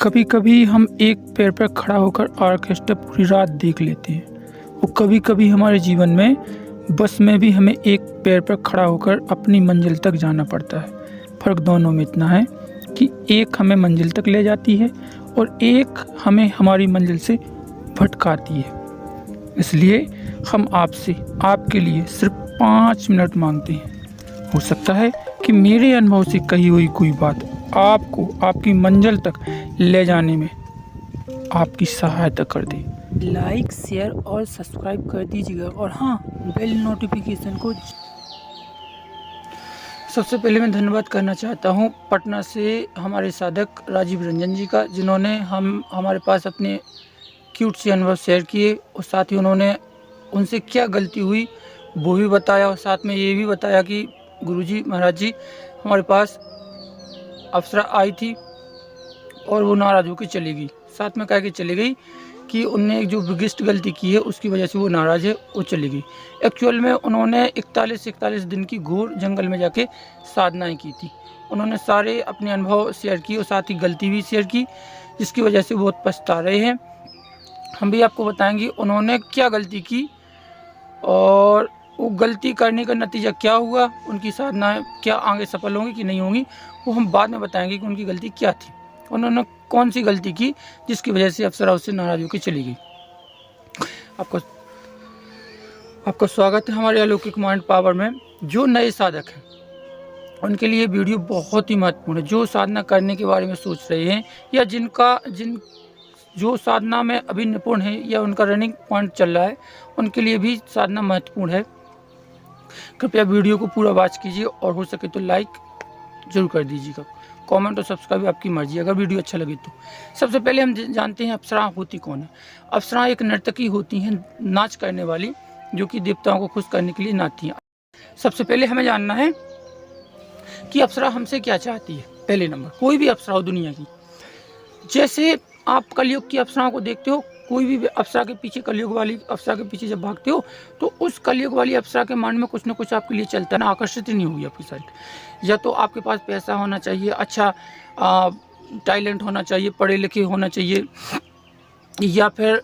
कभी कभी हम एक पैर पर खड़ा होकर ऑर्केस्ट्रा पूरी रात देख लेते हैं और कभी कभी हमारे जीवन में बस में भी हमें एक पैर पर खड़ा होकर अपनी मंजिल तक जाना पड़ता है। फ़र्क दोनों में इतना है कि एक हमें मंजिल तक ले जाती है और एक हमें हमारी मंजिल से भटकाती है। इसलिए हम आपसे आपके लिए सिर्फ 5 मिनट मांगते हैं। हो सकता है कि मेरे अनुभव से कही हुई कोई बात आपको आपकी मंजिल तक ले जाने में आपकी सहायता कर दे। लाइक, शेयर और सब्सक्राइब कर दीजिएगा और हाँ, बेल नोटिफिकेशन को। सबसे पहले मैं धन्यवाद करना चाहता हूँ पटना से हमारे साधक राजीव रंजन जी का, जिन्होंने हमारे पास अपने क्यूट से अनुभव शेयर किए और साथ ही उन्होंने उनसे क्या गलती हुई वो भी बताया और साथ में ये भी बताया कि गुरुजी महाराज जी हमारे पास अप्सरा आई थी और वो नाराज़ होकर चली गई। साथ में कह के चली गई कि उनने एक जो बिगेस्ट गलती की है उसकी वजह से वो नाराज़ है, वो चली गई। एक्चुअल में उन्होंने 41 दिन की घोर जंगल में जाके साधनाएं की थी। उन्होंने सारे अपने अनुभव शेयर किए और साथ ही गलती भी शेयर की, जिसकी वजह से बहुत पछता रहे हैं। हम भी आपको बताएंगे उन्होंने क्या गलती की और वो गलती करने का नतीजा क्या हुआ, उनकी साधनाएं क्या आगे सफल होंगी कि नहीं होंगी, वो हम बाद में बताएंगे कि उनकी गलती क्या थी, उन्होंने कौन सी गलती की जिसकी वजह से अप्सरा उससे नाराज होकर चली गई। आपका स्वागत है हमारे अलौकिक माइंड पावर में। जो नए साधक हैं उनके लिए वीडियो बहुत ही महत्वपूर्ण है। जो साधना करने के बारे में सोच रहे हैं या जो साधना में अभी निपुण है या उनका रनिंग पॉइंट चल रहा है, उनके लिए भी साधना महत्वपूर्ण है। कृपया वीडियो को पूरा वॉच कीजिए और हो सके तो लाइक जरूर कर दीजिएगा। कमेंट और सब्सक्राइब आपकी मर्जी, अगर वीडियो अच्छा लगे तो। सबसे पहले हम जानते हैं अप्सरा होती कौन है। अप्सरा एक नर्तकी होती हैं, नाच करने वाली, जो कि देवताओं को खुश करने के लिए नाचती हैं। सबसे पहले हमें जानना है कि अप्सरा हमसे क्या चाहती है। पहले नंबर, कोई भी अप्सरा हो दुनिया की, जैसे आप कलयुग की अप्सराओं को देखते हो, कोई भी अप्सरा के पीछे, कलयुग वाली अप्सरा के पीछे जब भागते हो तो उस कलयुग वाली अप्सरा के मन में कुछ ना कुछ आपके लिए चलता है ना, आकर्षित ही नहीं होगी आपकी साइड। या तो आपके पास पैसा होना चाहिए, अच्छा टैलेंट होना चाहिए, पढ़े लिखे होना चाहिए, या फिर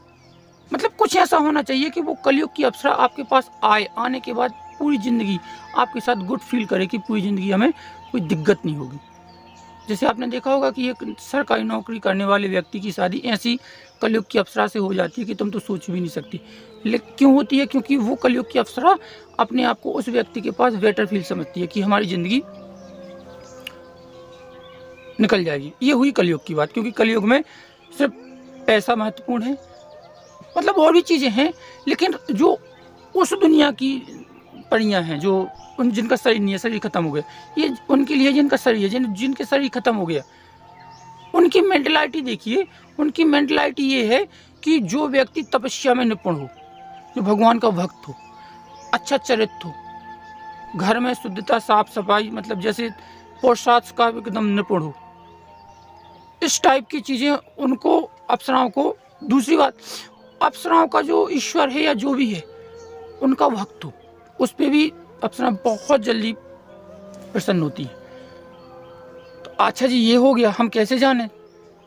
मतलब कुछ ऐसा होना चाहिए कि वो कलयुग की अप्सरा आपके पास आने के बाद पूरी ज़िंदगी आपके साथ गुड फील करे कि पूरी ज़िंदगी हमें कोई दिक्कत नहीं होगी। जैसे आपने देखा होगा कि एक सरकारी नौकरी करने वाले व्यक्ति की शादी ऐसी कलयुग की अप्सरा से हो जाती है कि तुम तो सोच भी नहीं सकती। लेकिन क्यों होती है? क्योंकि वो कलयुग की अप्सरा अपने आप को उस व्यक्ति के पास बेटर फील समझती है कि हमारी ज़िंदगी निकल जाएगी। ये हुई कलयुग की बात, क्योंकि कलयुग में सिर्फ पैसा महत्वपूर्ण है, मतलब और भी चीज़ें हैं, लेकिन जो उस दुनिया की परियां हैं, जो जिनका शरीर नहीं है, शरीर खत्म हो गया, ये उनके लिए जिनका शरीर है, जिनके शरीर खत्म हो गया, उनकी मेंटलिटी देखिए। उनकी मेंटलिटी ये है कि जो व्यक्ति तपस्या में निपुण हो, जो भगवान का भक्त हो, अच्छा चरित्र हो, घर में शुद्धता, साफ सफाई, मतलब जैसे पोशाक का एकदम निपुण हो, इस टाइप की चीज़ें उनको, अप्सराओं को। दूसरी बात, अप्सराओं का जो ईश्वर है या जो भी है उनका भक्त हो, उस पर भी अप्सरा बहुत जल्दी प्रसन्न होती है। तो अच्छा जी, ये हो गया, हम कैसे जाने?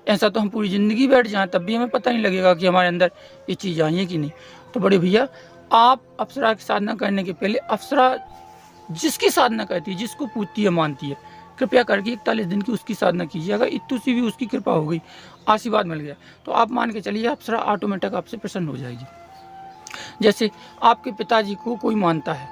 ऐसा तो हम पूरी ज़िंदगी बैठ जाएं तब भी हमें पता नहीं लगेगा कि हमारे अंदर ये चीज़ आई है कि नहीं। तो बड़े भैया, आप अप्सरा की साधना करने के पहले, अप्सरा जिसकी साधना करती है, जिसको पूजती है, मानती है, कृपया करके 41 दिन की उसकी साधना कीजिए। अगर इतनी सी भी उसकी कृपा हो गई, आशीर्वाद मिल गया, तो आप मान के चलिए अप्सरा ऑटोमेटिक आपसे प्रसन्न हो जाएगी। जैसे आपके पिताजी को कोई मानता है,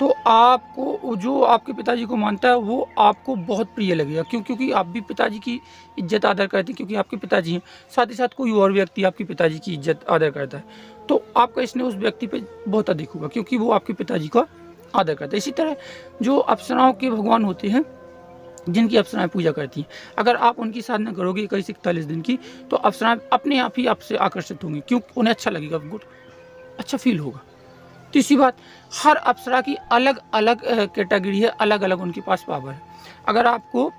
तो आपको, जो आपके पिताजी को मानता है वो आपको बहुत प्रिय लगेगा। क्यों? क्योंकि आप भी पिताजी की इज्जत आदर करते हैं, क्योंकि आपके पिताजी हैं। साथ ही साथ कोई और व्यक्ति आपके पिताजी की इज्जत आदर करता है, तो आपका स्नेह उस व्यक्ति पे बहुत अधिक होगा, क्योंकि वो आपके पिताजी का आदर करता है। इसी तरह जो अप्सराओं के भगवान होते हैं, जिनकी अप्सराएं पूजा करती हैं, अगर आप उनकी साधना करोगे 41 दिन की, तो अप्सराएं अपने आप ही आपसे आकर्षित होंगी। क्यों? उन्हें अच्छा लगेगा, गुड, अच्छा फील होगा। तीसरी बात, हर अप्सरा की अलग अलग कैटेगरी है, अलग अलग उनके पास पावर है। अगर आपको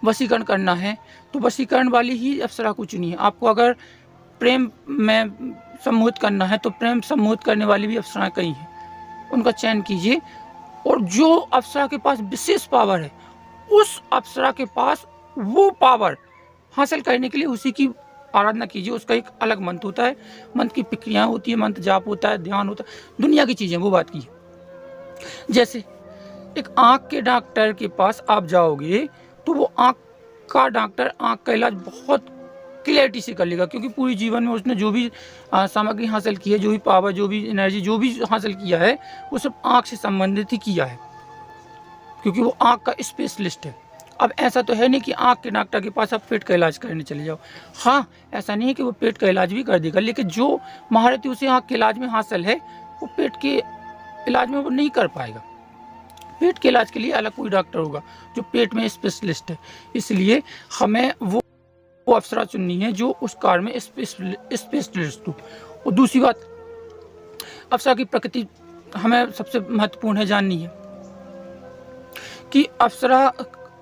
वशीकरण करना है तो वशीकरण वाली ही अप्सरा को चुनिए। आपको अगर प्रेम में सम्मोहित करना है तो प्रेम सम्मोहित करने वाली भी अप्सराएं कई हैं, उनका चयन कीजिए। और जो अप्सरा के पास विशेष पावर है, उस अप्सरा के पास वो पावर हासिल करने के लिए उसी की आराधना कीजिए। उसका एक अलग मंत्र होता है, मंत्र की प्रक्रियाएं होती है, मंत्र जाप होता है, ध्यान होता है, दुनिया की चीज़ें वो बात की। जैसे एक आँख के डॉक्टर के पास आप जाओगे तो वो आँख का डॉक्टर आँख का इलाज बहुत क्लियरिटी से कर लेगा, क्योंकि पूरी जीवन में उसने जो भी सामग्री हासिल की है, जो भी पावर, जो भी एनर्जी, जो भी हासिल किया है, वो सब आँख से संबंधित ही किया है, क्योंकि वो आँख का स्पेशलिस्ट है। अब ऐसा तो है नहीं कि आँख के डॉक्टर के पास आप पेट का इलाज करने चले जाओ। हाँ, ऐसा नहीं है कि वो पेट का इलाज भी कर देगा, लेकिन जो महारत उसे आँख के इलाज में हासिल है वो पेट के इलाज में वो नहीं कर पाएगा। पेट के इलाज के लिए अलग कोई डॉक्टर होगा जो पेट में स्पेशलिस्ट है। इसलिए हमें वो अप्सरा चुननी है जो उस कार्य में स्पेशलिस्ट हो। और दूसरी बात, अप्सरा की प्रकृति हमें सबसे महत्वपूर्ण है जाननी है कि अप्सरा,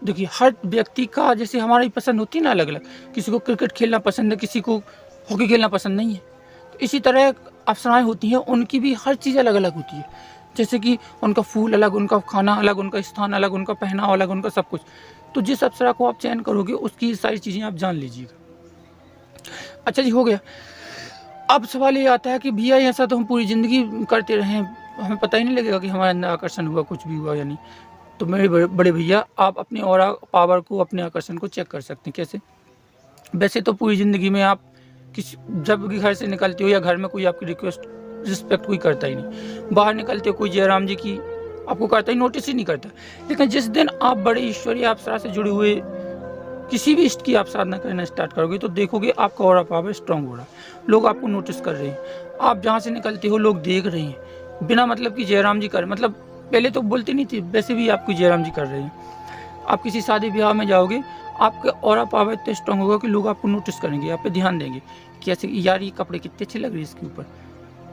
देखिए हर व्यक्ति का जैसे हमारी पसंद होती है ना अलग अलग, किसी को क्रिकेट खेलना पसंद है, किसी को हॉकी खेलना पसंद नहीं है, तो इसी तरह अप्सराएं होती हैं, उनकी भी हर चीज़ अलग अलग होती है। जैसे कि उनका फूल अलग, उनका खाना अलग, उनका स्थान अलग, उनका पहनावा अलग, उनका सब कुछ। तो जिस अप्सरा को आप चयन करोगे उसकी सारी चीज़ें आप जान लीजिएगा। अच्छा जी, हो गया। अब सवाल ये आता है कि भैया ऐसा तो हम पूरी ज़िंदगी करते रहे, हमें पता ही नहीं लगेगा कि हमारे अंदर आकर्षण हुआ, कुछ भी हुआ या नहीं। तो मेरे बड़े भैया, आप अपने ऑरा पावर को, अपने आकर्षण को चेक कर सकते हैं। कैसे? वैसे तो पूरी ज़िंदगी में आप जब भी घर से निकलते हो या घर में कोई आपकी रिस्पेक्ट कोई करता ही नहीं, बाहर निकलते हो कोई जयराम जी की आपको करता ही, नोटिस ही नहीं करता। लेकिन जिस दिन आप बड़े ईश्वरीय अप्सरा से जुड़े हुए किसी भी इष्ट की आप साधना करना स्टार्ट करोगे तो देखोगे आपका ऑरा पावर स्ट्रांग हो रहा है, लोग आपको नोटिस कर रहे हैं, आप जहाँ से निकलते हो लोग देख रहे हैं, बिना मतलब कि जयराम जी कर, मतलब पहले तो बोलते नहीं थे, वैसे भी आपको जयराम जी कर रहे हैं। आप किसी शादी ब्याह में जाओगे, आपका ऑरा पावर इतना स्ट्रांग होगा कि लोग आपको नोटिस करेंगे, आप पे ध्यान देंगे कि ऐसे यार ये कपड़े कितने अच्छे लग रहे हैं इसके ऊपर।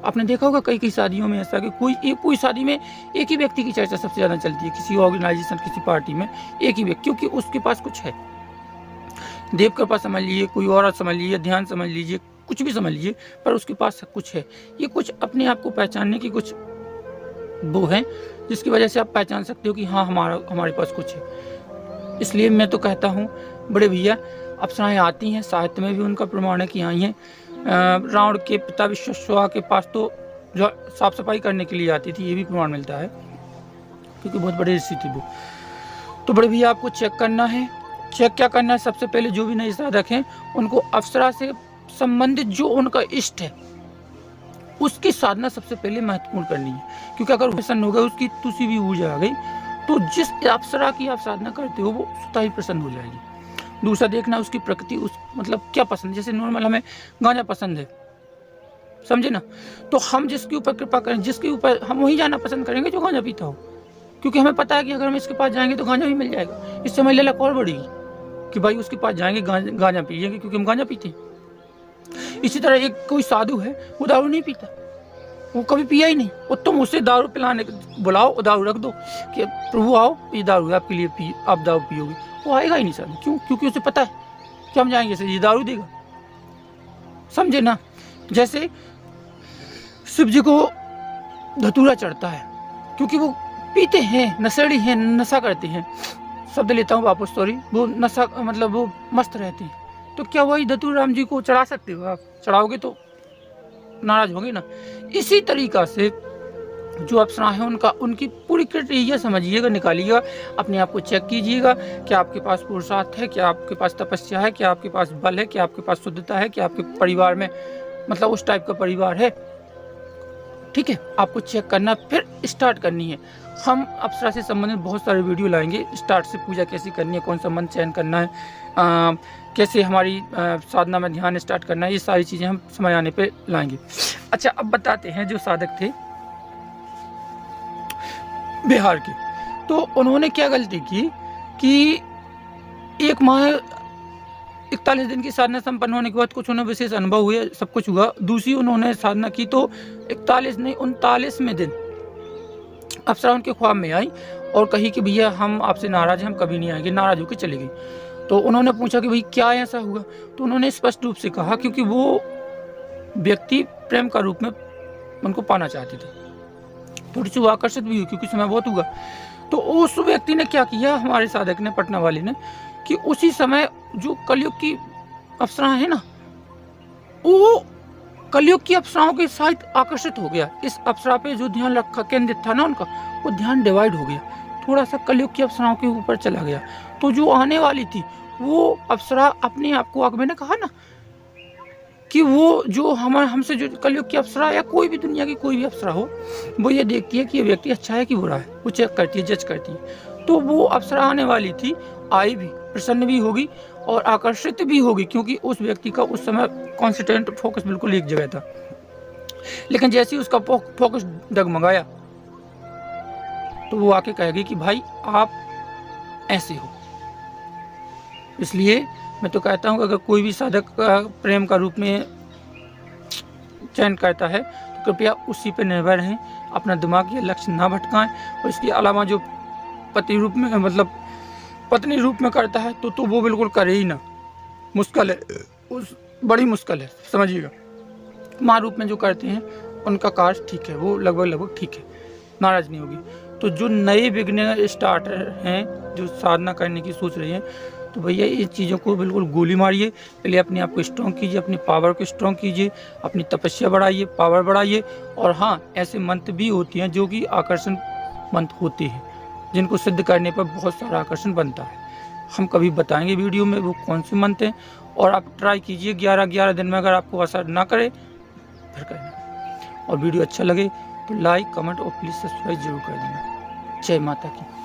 आपने देखा होगा कई शादियों में ऐसा कि कोई शादी में एक ही व्यक्ति की चर्चा सबसे ज़्यादा चलती है, किसी ऑर्गेनाइजेशन, किसी पार्टी में एक ही व्यक्ति, क्योंकि उसके पास कुछ है। देव कृपा समझ लीजिए, कोई और समझ लीजिए, ध्यान समझ लीजिए, कुछ भी समझ लीजिए, पर उसके पास कुछ है। ये कुछ अपने आप को पहचानने की कुछ वो है जिसकी वजह से आप पहचान सकते हो कि हाँ हमारे पास कुछ है। इसलिए मैं तो कहता हूँ बड़े भैया, अप्सराएं आती हैं, साहित्य में भी उनका प्रमाण है कि आई हैं। रावण के पिता विश्वामित्र के पास तो जो साफ सफाई करने के लिए आती थी, ये भी प्रमाण मिलता है, क्योंकि बहुत बड़े ऋषि थे वो। तो बड़े भैया आपको चेक करना है। चेक क्या करना है? सबसे पहले जो भी नए साधक हैं उनको अप्सरा से संबंधित जो उनका इष्ट है उसकी साधना सबसे पहले महत्वपूर्ण करनी है, क्योंकि अगर प्रसन्न हो गए, उसकी तुसी भी ऊर्जा आ गई, तो जिस अप्सरा की आप साधना करते हो वो स्वतः ही प्रसन्न हो जाएगी। दूसरा देखना उसकी प्रकृति, उस मतलब क्या पसंद। जैसे नॉर्मल हमें गांजा पसंद है, समझे ना, तो हम जिसके ऊपर कृपा करें, जिसके ऊपर हम वहीं जाना पसंद करेंगे जो गांजा पीता हो, क्योंकि हमें पता है कि अगर हम इसके पास जाएंगे तो गांजा भी मिल जाएगा। इससे हमारी ललक और बढ़ेगी कि भाई उसके पास जाएंगे, गांजा पिएंगे, क्योंकि हम गांजा पीते हैं। इसी तरह एक कोई साधु है, वो दारू नहीं पीता, वो कभी पिया ही नहीं, और तुम उसे दारू पिलाने बुलाओ, दारू रख दो कि प्रभु आओ ये दारू है आपके लिए, आप दारू पियोगे, वो आएगा ही नहीं साधु। क्यों? क्योंकि उसे पता है कि हम जाएंगे ये दारू देगा, समझे ना। जैसे शिव जी को धतूरा चढ़ता है, क्योंकि वो पीते हैं, नशेड़ी हैं, नशा करते हैं, शब्द लेता हूँ वापस, सॉरी, वो नशा मतलब वो मस्त रहते हैं। तो क्या वही धतूरा राम जी को चढ़ा सकते हो? आप चढ़ाओगे तो नाराज होंगे ना। इसी तरीका से जो अप्सरा है उनकी पूरी क्राइटेरिया समझिएगा, निकालिएगा, अपने आप को चेक कीजिएगा, क्या आपके पास पुरुषार्थ है, क्या आपके पास तपस्या है, क्या आपके पास बल है, क्या आपके पास शुद्धता है, क्या आपके परिवार में मतलब उस टाइप का परिवार है। ठीक है, आपको चेक करना, फिर स्टार्ट करनी है। हम अप्सरा से संबंधित बहुत सारे वीडियो लाएंगे, स्टार्ट से पूजा कैसी करनी है, कौन सा मंत्र चयन करना है, कैसे हमारी साधना में ध्यान स्टार्ट करना है, ये सारी चीज़ें हम समय आने पे लाएंगे। अच्छा, अब बताते हैं जो साधक थे बिहार के, तो उन्होंने क्या गलती की कि 1 माह 41 दिन की साधना संपन्न होने के बाद कुछ उन्हें विशेष अनुभव हुए, सब कुछ हुआ। दूसरी उन्होंने साधना की तो 41 नहीं 39वें दिन अप्सरा उनके ख्वाब में आई और कही कि भैया हम आपसे नाराज हैं, हम कभी नहीं आएंगे। नाराज होकर चली गई। तो उन्होंने पूछा कि भाई क्या ऐसा हुआ, तो उन्होंने स्पष्ट रूप से कहा क्योंकि वो व्यक्ति प्रेम का रूप में उनको पाना चाहते थे। थोड़ी सी वो आकर्षित भी हुई क्योंकि समय बहुत हुआ। तो उस व्यक्ति ने क्या किया, हमारे साधक ने, पटना वाले ने, कि उसी समय जो कलयुग की अप्सराएं हैं ना, वो कलयुग की अप्सराओं के साथ आकर्षित हो गया। इस अप्सरा पे जो ध्यान रखा केंद्रित था ना उनका, वो ध्यान डिवाइड हो गया, थोड़ा सा कलयुग की अप्सराओं के ऊपर चला गया। तो जो आने वाली थी वो अप्सरा अपने आप को, मैंने कहा ना कि वो जो हमसे जो कलयुग की अप्सरा या कोई भी दुनिया की कोई भी अप्सरा हो, वो ये देखती है कि ये व्यक्ति अच्छा है कि बुरा है, वो चेक करती है, जज करती है। तो वो अप्सरा आने वाली थी, आई भी, प्रसन्न भी होगी और आकर्षित भी होगी, क्योंकि उस व्यक्ति का उस समय कॉन्सेंट्रेट फोकस बिल्कुल एक जगह था। लेकिन जैसे ही उसका फोकस डगमगाया तो वो आके कहेगी कि भाई आप ऐसे हो। इसलिए मैं तो कहता हूँ कि अगर कोई भी साधक प्रेम का रूप में चयन करता है तो कृपया उसी पर निर्भर रहें, अपना दिमाग या लक्ष्य ना भटकाएं। और इसके अलावा जो पति रूप में, मतलब पत्नी रूप में करता है तो वो बिल्कुल करे ही ना, मुश्किल है, उस बड़ी मुश्किल है, समझिएगा। माँ रूप में जो करते हैं उनका कार्य ठीक है, वो लगभग ठीक है, नाराज नहीं होगी। तो जो नए बिगिनर स्टार्टर हैं, जो साधना करने की सोच रहे हैं, तो भैया इन चीज़ों को बिल्कुल गोली मारिए। पहले अपने आप को स्ट्रॉन्ग कीजिए, अपनी पावर को स्ट्रॉन्ग कीजिए, अपनी तपस्या बढ़ाइए, पावर बढ़ाइए। और हाँ, ऐसे मंत्र भी होती हैं जो कि आकर्षण मंत्र होते हैं, जिनको सिद्ध करने पर बहुत सारा आकर्षण बनता है। हम कभी बताएंगे वीडियो में वो कौन से मंत्र हैं, और आप ट्राई कीजिए 11 दिन में। अगर आपको असर ना करे फिर करना। और वीडियो अच्छा लगे तो लाइक, कमेंट और प्लीज़ सब्सक्राइब जरूर कर देना। जय माता की।